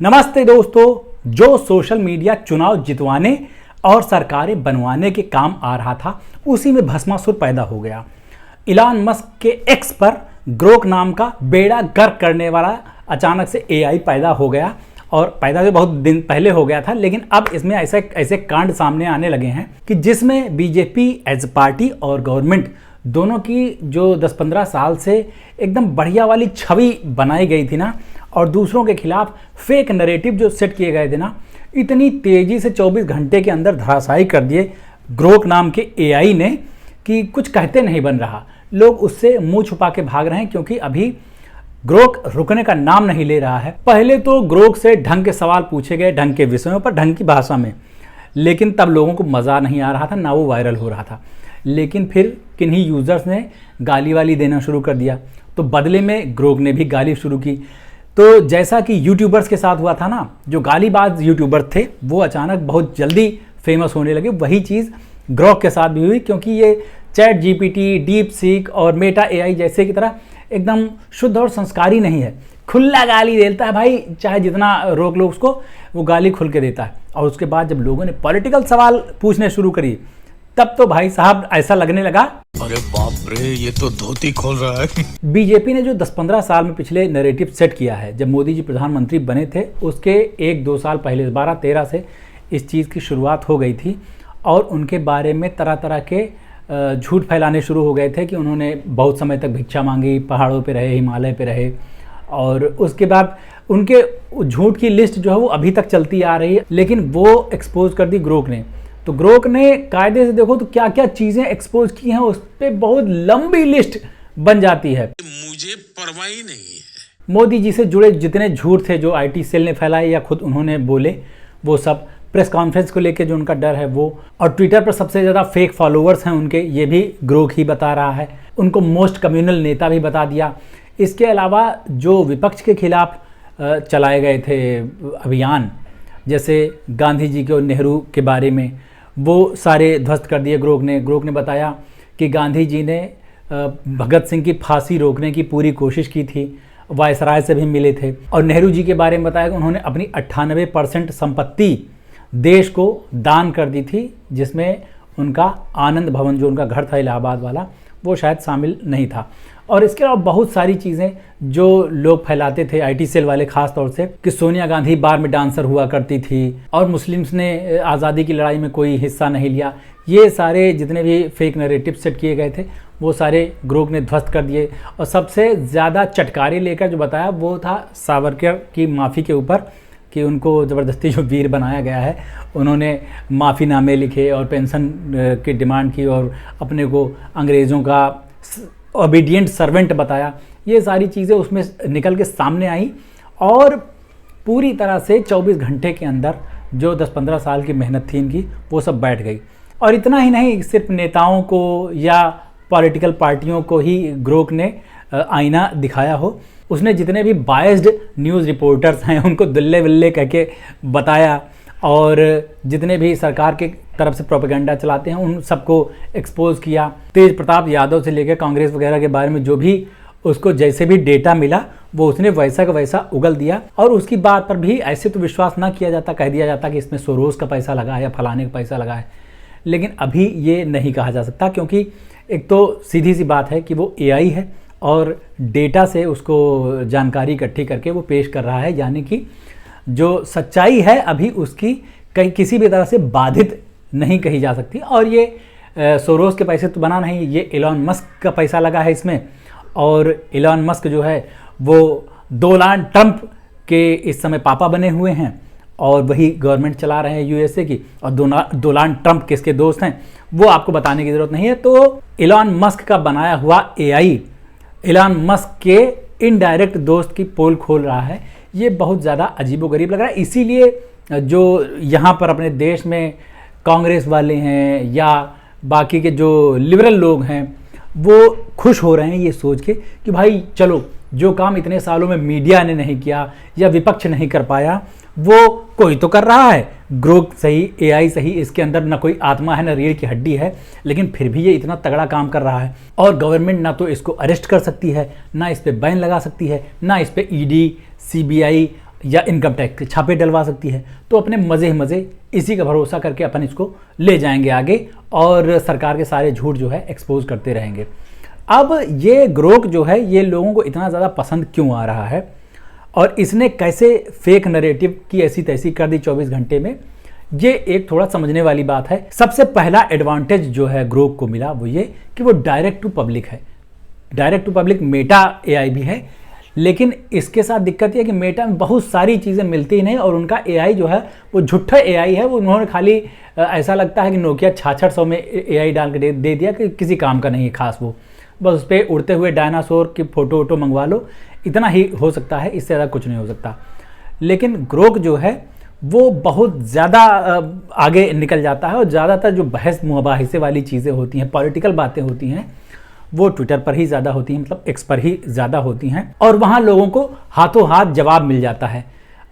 नमस्ते दोस्तों। जो सोशल मीडिया चुनाव जितवाने और सरकारें बनवाने के काम आ रहा था, उसी में भस्मासुर पैदा हो गया। इलॉन मस्क के एक्स पर ग्रोक नाम का बेड़ा गर्क करने वाला अचानक से एआई पैदा हो गया, और पैदा तो बहुत दिन पहले हो गया था, लेकिन अब इसमें ऐसे कांड सामने आने लगे हैं कि जिसमें बीजेपी एज पार्टी और गवर्नमेंट दोनों की जो 10-15 साल से एकदम बढ़िया वाली छवि बनाई गई थी ना, और दूसरों के खिलाफ फेक नैरेटिव जो सेट किए गए थे ना, इतनी तेजी से 24 घंटे के अंदर धराशायी कर दिए ग्रोक नाम के एआई ने कि कुछ कहते नहीं बन रहा। लोग उससे मुंह छुपा के भाग रहे हैं, क्योंकि अभी ग्रोक रुकने का नाम नहीं ले रहा है। पहले तो ग्रोक से ढंग के सवाल पूछे गए, ढंग के विषयों पर, ढंग की भाषा में, लेकिन तब लोगों को मज़ा नहीं आ रहा था, ना वो वायरल हो रहा था। लेकिन फिर किन्हीं यूज़र्स ने गाली वाली देना शुरू कर दिया, तो बदले में ग्रोक ने भी गाली शुरू की। तो जैसा कि यूट्यूबर्स के साथ हुआ था ना, जो गालीबाज यूट्यूबर थे वो अचानक बहुत जल्दी फेमस होने लगे, वही चीज़ ग्रोक के साथ भी हुई। क्योंकि ये चैट जीपीटी, डीप सीक और मेटा एआई जैसे की तरह एकदम शुद्ध और संस्कारी नहीं है, खुला गाली देता है भाई, चाहे जितना रोक लो उसको, वो गाली खुल के देता है। और उसके बाद जब लोगों ने पॉलिटिकल सवाल पूछने शुरू करी, तब तो भाई साहब ऐसा लगने लगा, अरे बाप रे, ये तो धोती खोल रहा है। बीजेपी ने जो 10-15 साल में पिछले नैरेटिव सेट किया है, जब मोदी जी प्रधानमंत्री बने थे उसके 1-2 साल पहले 12-13 से इस चीज़ की शुरुआत हो गई थी, और उनके बारे में तरह तरह के झूठ फैलाने शुरू हो गए थे कि उन्होंने बहुत समय तक भिक्षा मांगी, पहाड़ों पे रहे, हिमालय पे रहे, और उसके बाद उनके झूठ की लिस्ट जो है वो अभी तक चलती आ रही है। लेकिन वो एक्सपोज कर दी ग्रोक ने। तो ग्रोक ने कायदे से देखो तो क्या क्या चीज़ें एक्सपोज की हैं, उस पर बहुत लंबी लिस्ट बन जाती है। मुझे परवाह ही नहीं है। मोदी जी से जुड़े जितने झूठ थे जो आईटी सेल ने फैलाए या खुद उन्होंने बोले, वो सब, प्रेस कॉन्फ्रेंस को लेकर जो उनका डर है वो, और ट्विटर पर सबसे ज़्यादा फेक फॉलोअर्स हैं उनके, ये भी ग्रोक ही बता रहा है। उनको मोस्ट कम्युनल नेता भी बता दिया। इसके अलावा जो विपक्ष के खिलाफ चलाए गए थे अभियान, जैसे गांधी जी के और नेहरू के बारे में, वो सारे ध्वस्त कर दिए ग्रोक ने। ग्रोक ने बताया कि गांधी जी ने भगत सिंह की फांसी रोकने की पूरी कोशिश की थी, वायसराय से भी मिले थे। और नेहरू जी के बारे में बताया कि उन्होंने अपनी 98% संपत्ति देश को दान कर दी थी, जिसमें उनका आनंद भवन जो उनका घर था इलाहाबाद वाला, वो शायद शामिल नहीं था। और इसके अलावा बहुत सारी चीज़ें जो लोग फैलाते थे आईटी सेल वाले, खास तौर से कि सोनिया गांधी बार में डांसर हुआ करती थी और मुस्लिम्स ने आज़ादी की लड़ाई में कोई हिस्सा नहीं लिया। ये सारे जितने भी फेक नैरेटिव सेट किए गए थे वो सारे ग्रोक ने ध्वस्त कर दिए। और सबसे ज़्यादा चटकारे लेकर जो बताया वो था सावरकर की माफ़ी के ऊपर, कि उनको ज़बरदस्ती जो वीर बनाया गया है, उन्होंने माफ़ीनामे लिखे और पेंशन की डिमांड की और अपने को अंग्रेज़ों का ओबीडियंट सर्वेंट बताया। ये सारी चीज़ें उसमें निकल के सामने आई, और पूरी तरह से 24 घंटे के अंदर जो 10-15 साल की मेहनत थी इनकी, वो सब बैठ गई। और इतना ही नहीं, सिर्फ नेताओं को या पॉलिटिकल पार्टियों को ही ग्रोक ने आईना दिखाया हो, उसने जितने भी बायस्ड न्यूज़ रिपोर्टर्स हैं उनको दुल्ले बिल्ले कह के बताया, और जितने भी सरकार के तरफ से प्रोपेगेंडा चलाते हैं उन सबको एक्सपोज किया। तेज प्रताप यादव से लेकर कांग्रेस वगैरह के बारे में जो भी उसको जैसे भी डेटा मिला वो उसने वैसा का वैसा उगल दिया। और उसकी बात पर भी ऐसे तो विश्वास ना किया जाता, कह दिया जाता कि इसमें सोरोस का पैसा लगा है या फलाने का पैसा लगा है। लेकिन अभी ये नहीं कहा जा सकता, क्योंकि एक तो सीधी सी बात है कि वो एआई है और डेटा से उसको जानकारी इकट्ठी करके वो पेश कर रहा है, यानी कि जो सच्चाई है अभी उसकी कहीं किसी भी तरह से बाधित नहीं कही जा सकती। और ये सोरोस के पैसे तो बना नहीं, ये एलॉन मस्क का पैसा लगा है इसमें। और एलॉन मस्क जो है वो डोनाल्ड ट्रंप के इस समय पापा बने हुए हैं, और वही गवर्नमेंट चला रहे हैं यूएसए की। और डोनाल्ड ट्रंप किसके दोस्त हैं वो आपको बताने की ज़रूरत नहीं है। तो एलॉन मस्क का बनाया हुआ एआई एलॉन मस्क के इनडायरेक्ट दोस्त की पोल खोल रहा है। ये बहुत ज़्यादा अजीबोगरीब लग रहा है। इसीलिए जो यहाँ पर अपने देश में कांग्रेस वाले हैं या बाकी के जो लिबरल लोग हैं वो खुश हो रहे हैं ये सोच के कि भाई चलो, जो काम इतने सालों में मीडिया ने नहीं किया या विपक्ष नहीं कर पाया वो कोई तो कर रहा है। ग्रोक सही, एआई सही, इसके अंदर ना कोई आत्मा है ना रीढ़ की हड्डी है, लेकिन फिर भी ये इतना तगड़ा काम कर रहा है। और गवर्नमेंट ना तो इसको अरेस्ट कर सकती है, ना इस पे बैन लगा सकती है, ना इस पे ईडी, सीबीआई या इनकम टैक्स के छापे डलवा सकती है। तो अपने मज़े ही मज़े इसी का भरोसा करके अपन इसको ले जाएंगे आगे और सरकार के सारे झूठ जो है एक्सपोज करते रहेंगे। अब ये ग्रोक जो है ये लोगों को इतना ज़्यादा पसंद क्यों आ रहा है और इसने कैसे फेक नरेटिव की ऐसी तैसी कर दी 24 घंटे में, ये एक थोड़ा समझने वाली बात है। सबसे पहला एडवांटेज जो है ग्रोक को मिला वो ये कि वो डायरेक्ट टू पब्लिक है। Direct to public Meta AI भी है, लेकिन इसके साथ दिक्कत ये है कि मेटा में बहुत सारी चीज़ें मिलती ही नहीं और उनका एआई जो है वो झूठा एआई है। वो उन्होंने खाली ऐसा लगता है कि नोकिया 6600 में एआई डाल के दे दिया कि किसी काम का नहीं है खास, वो बस उस पर उड़ते हुए डायनासोर की फ़ोटो वोटो मंगवा लो, इतना ही हो सकता है, इससे ज़्यादा कुछ नहीं हो सकता। लेकिन ग्रोक जो है वो बहुत ज़्यादा आगे निकल जाता है और ज़्यादातर जो बहस मुबाहिसे वाली चीज़ें होती हैं, पॉलिटिकल बातें होती हैं, वो ट्विटर पर ही ज़्यादा होती हैं, मतलब एक्स पर ही ज़्यादा होती हैं और वहाँ लोगों को हाथों हाथ जवाब मिल जाता है।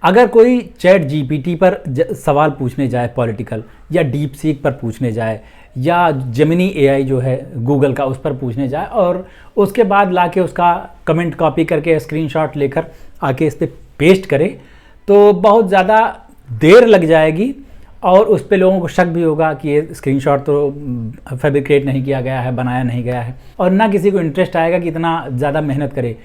अगर कोई चैट जीपीटी पर सवाल पूछने जाए पॉलिटिकल, या डीप सीक पर पूछने जाए, या जेमिनी एआई जो है गूगल का उस पर पूछने जाए और उसके बाद लाके उसका कमेंट कॉपी करके स्क्रीनशॉट लेकर आके इस पर पेस्ट करे, तो बहुत ज़्यादा देर लग जाएगी और उस पे लोगों को शक भी होगा कि ये स्क्रीनशॉट तो फैब्रिकेट नहीं किया गया है, बनाया नहीं गया है, और ना किसी को इंटरेस्ट आएगा कि इतना ज़्यादा मेहनत करे।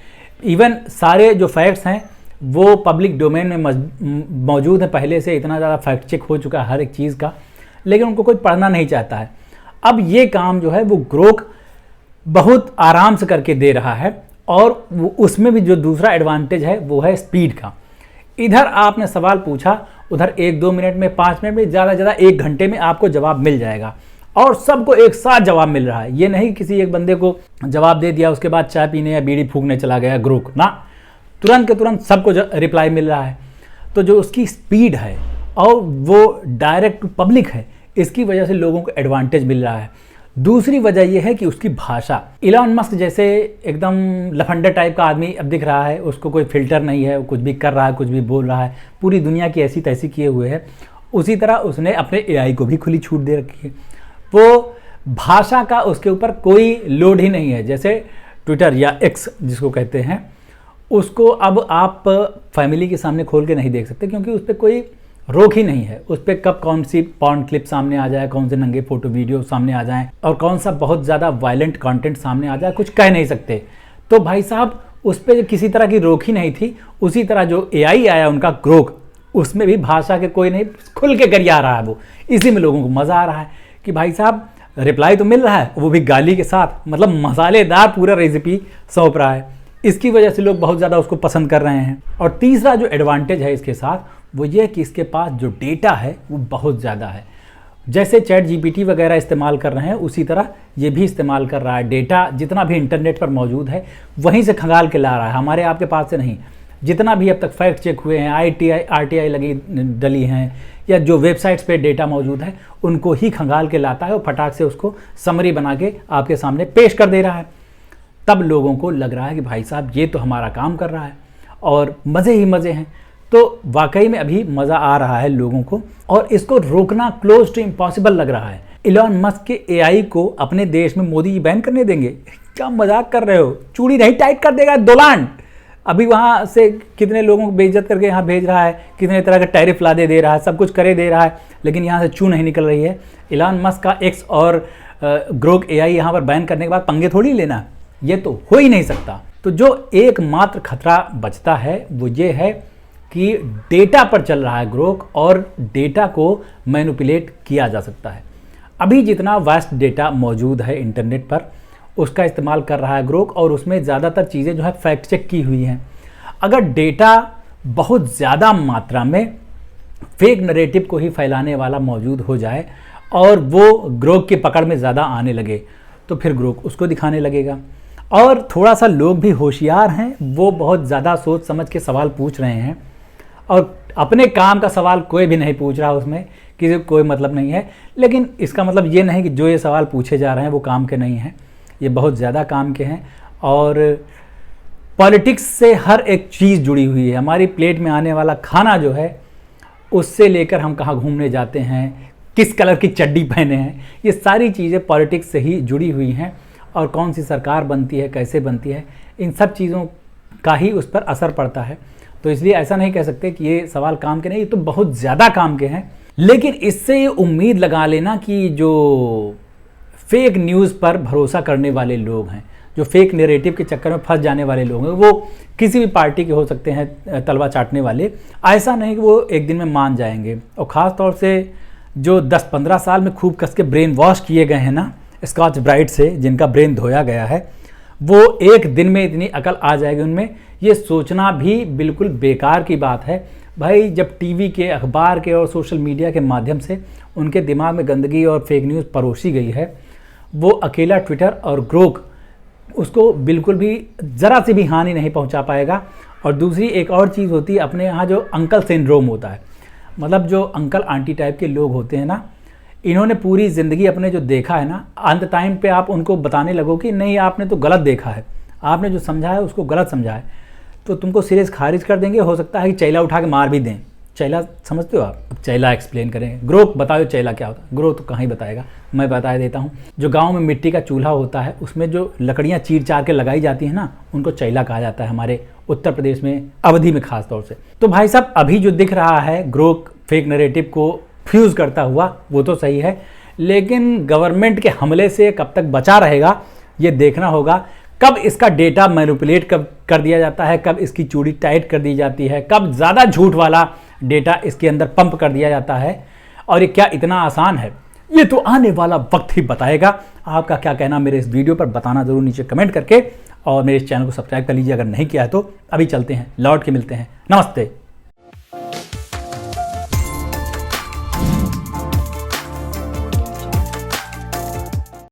इवन सारे जो फैक्ट्स हैं वो पब्लिक डोमेन में मौजूद है पहले से, इतना ज़्यादा फैक्ट चेक हो चुका है हर एक चीज़ का, लेकिन उनको कोई पढ़ना नहीं चाहता है। अब ये काम जो है वो ग्रोक बहुत आराम से करके दे रहा है और उसमें भी जो दूसरा एडवांटेज है वो है स्पीड का। इधर आपने सवाल पूछा, उधर 1-2 मिनट में, 5 मिनट में, ज़्यादा से ज़्यादा 1 घंटे में आपको जवाब मिल जाएगा और सबको एक साथ जवाब मिल रहा है। ये नहीं किसी एक बंदे को जवाब दे दिया उसके बाद चाय पीने या बीड़ी फूकने चला गया ग्रोक, ना, तुरंत के तुरंत सबको रिप्लाई मिल रहा है। तो जो उसकी स्पीड है और वो डायरेक्ट टू पब्लिक है, इसकी वजह से लोगों को एडवांटेज मिल रहा है। दूसरी वजह यह है कि उसकी भाषा, इलॉन मस्क जैसे एकदम लफंडर टाइप का आदमी अब दिख रहा है, उसको कोई फिल्टर नहीं है, वो कुछ भी कर रहा है, कुछ भी बोल रहा है, पूरी दुनिया की ऐसी तैसी किए हुए है, उसी तरह उसने अपने एआई को भी खुली छूट दे रखी है। वो भाषा का उसके ऊपर कोई लोड ही नहीं है। जैसे ट्विटर या एक्स जिसको कहते हैं, उसको अब आप फैमिली के सामने खोल के नहीं देख सकते क्योंकि उस पर कोई रोक ही नहीं है। उस पर कब कौन सी पॉर्न क्लिप सामने आ जाए, कौन से नंगे फोटो वीडियो सामने आ जाएं और कौन सा बहुत ज़्यादा वायलेंट कंटेंट सामने आ जाए, कुछ कह नहीं सकते। तो भाई साहब उस पर किसी तरह की रोक ही नहीं थी। उसी तरह जो एआई आया उनका ग्रोक, उसमें भी भाषा के कोई नहीं, खुल के गरिया रहा है वो। इसी में लोगों को मज़ा आ रहा है कि भाई साहब रिप्लाई तो मिल रहा है, वो भी गाली के साथ, मतलब मसालेदार पूरा रेसिपी सौंप रहा है। इसकी वजह से लोग बहुत ज़्यादा उसको पसंद कर रहे हैं। और तीसरा जो एडवांटेज है इसके साथ वो ये कि इसके पास जो डेटा है वो बहुत ज़्यादा है। जैसे चैट जीपीटी वगैरह इस्तेमाल कर रहे हैं उसी तरह ये भी इस्तेमाल कर रहा है। डेटा जितना भी इंटरनेट पर मौजूद है वहीं से खंगाल के ला रहा है, हमारे आपके पास से नहीं। जितना भी अब तक फैक्ट चेक हुए हैं, आरटीआई लगी डली हैं, या जो वेबसाइट्स पे डेटा मौजूद है उनको ही खंगाल के लाता है और फटाक से उसको समरी बना के आपके सामने पेश कर दे रहा है। तब लोगों को लग रहा है कि भाई साहब ये तो हमारा काम कर रहा है और मज़े ही मज़े हैं। तो वाकई में अभी मज़ा आ रहा है लोगों को और इसको रोकना क्लोज टू इम्पॉसिबल लग रहा है। इलॉन मस्क के एआई को अपने देश में मोदी जी बैन करने देंगे? क्या मजाक कर रहे हो? चूड़ी नहीं टाइट कर देगा दोलान। अभी वहाँ से कितने लोगों को बेइज्जत करके यहाँ भेज रहा है, कितने तरह के टैरिफ लादे दे रहा है, सब कुछ करे दे रहा है, लेकिन यहाँ से चू नहीं निकल रही है। इलॉन मस्क का एक्स और ग्रोक एआई यहाँ पर बैन करने के बाद पंगे थोड़ी लेना, ये तो हो ही नहीं सकता। तो जो एकमात्र खतरा बचता है वो ये है कि डेटा पर चल रहा है ग्रोक और डेटा को मैनिपुलेट किया जा सकता है। अभी जितना वास्ट डेटा मौजूद है इंटरनेट पर उसका इस्तेमाल कर रहा है ग्रोक और उसमें ज़्यादातर चीज़ें जो है फैक्ट चेक की हुई हैं। अगर डेटा बहुत ज़्यादा मात्रा में फेक नरेटिव को ही फैलाने वाला मौजूद हो जाए और वो ग्रोक की पकड़ में ज़्यादा आने लगे तो फिर ग्रोक उसको दिखाने लगेगा। और थोड़ा सा लोग भी होशियार हैं, वो बहुत ज़्यादा सोच समझ के सवाल पूछ रहे हैं और अपने काम का सवाल कोई भी नहीं पूछ रहा, उसमें किसी को कोई मतलब नहीं है। लेकिन इसका मतलब ये नहीं कि जो ये सवाल पूछे जा रहे हैं वो काम के नहीं हैं, ये बहुत ज़्यादा काम के हैं। और पॉलिटिक्स से हर एक चीज़ जुड़ी हुई है। हमारी प्लेट में आने वाला खाना जो है उससे लेकर हम कहाँ घूमने जाते हैं, किस कलर की चड्डी पहने हैं, ये सारी चीज़ें पॉलिटिक्स से ही जुड़ी हुई हैं। और कौन सी सरकार बनती है, कैसे बनती है, इन सब चीज़ों का ही उस पर असर पड़ता है। तो इसलिए ऐसा नहीं कह सकते कि ये सवाल काम के नहीं, ये तो बहुत ज़्यादा काम के हैं। लेकिन इससे ये उम्मीद लगा लेना कि जो फेक न्यूज़ पर भरोसा करने वाले लोग हैं, जो फेक नैरेटिव के चक्कर में फंस जाने वाले लोग हैं, वो किसी भी पार्टी के हो सकते हैं तलवा चाटने वाले, ऐसा नहीं कि वो एक दिन में मान जाएंगे। और ख़ास तौर से जो 10-15 साल में खूब कस के ब्रेन वॉश किए गए हैं ना स्कॉच ब्राइट से, जिनका ब्रेन धोया गया है, वो एक दिन में इतनी अकल आ जाएगी उनमें, ये सोचना भी बिल्कुल बेकार की बात है। भाई जब टीवी के, अखबार के और सोशल मीडिया के माध्यम से उनके दिमाग में गंदगी और फेक न्यूज़ परोसी गई है, वो अकेला ट्विटर और ग्रोक उसको बिल्कुल भी ज़रा सी भी हानि नहीं पहुंचा पाएगा। और दूसरी एक और चीज़ होती है, अपने यहाँ जो अंकल सिंड्रोम होता है, मतलब जो अंकल आंटी टाइप के लोग होते हैं ना, इन्होंने पूरी ज़िंदगी अपने जो देखा है ना, अंत टाइम पे आप उनको बताने लगो कि नहीं आपने तो गलत देखा है, आपने जो समझा है उसको गलत समझा है, तो तुमको सीरियस खारिज कर देंगे। हो सकता है कि चैला उठा के मार भी दें। चैला समझते हो आप? अब चैला एक्सप्लेन करेंगे, ग्रोक बताओ चैला क्या होता है। ग्रोक तो कहाँ ही बताएगा, मैं बता देता हूँ। जो गांव में मिट्टी का चूल्हा होता है, उसमें जो लकड़ियाँ चीर चार के लगाई जाती हैं ना, उनको चैला कहा जाता है हमारे उत्तर प्रदेश में, अवधि में खास तौर से। तो भाई साहब अभी जो दिख रहा है ग्रोक फेक नैरेटिव को फ्यूज़ करता हुआ, वो तो सही है, लेकिन गवर्नमेंट के हमले से कब तक बचा रहेगा ये देखना होगा। कब इसका डेटा मैनिपुलेट कर दिया जाता है, कब इसकी चूड़ी टाइट कर दी जाती है, कब ज़्यादा झूठ वाला डेटा इसके अंदर पंप कर दिया जाता है, और ये क्या इतना आसान है, ये तो आने वाला वक्त ही बताएगा। आपका क्या कहना मेरे इस वीडियो पर बताना ज़रूर नीचे कमेंट करके, और मेरे इस चैनल को सब्सक्राइब कर लीजिए अगर नहीं किया है तो। अभी चलते हैं, लौट के मिलते हैं, नमस्ते।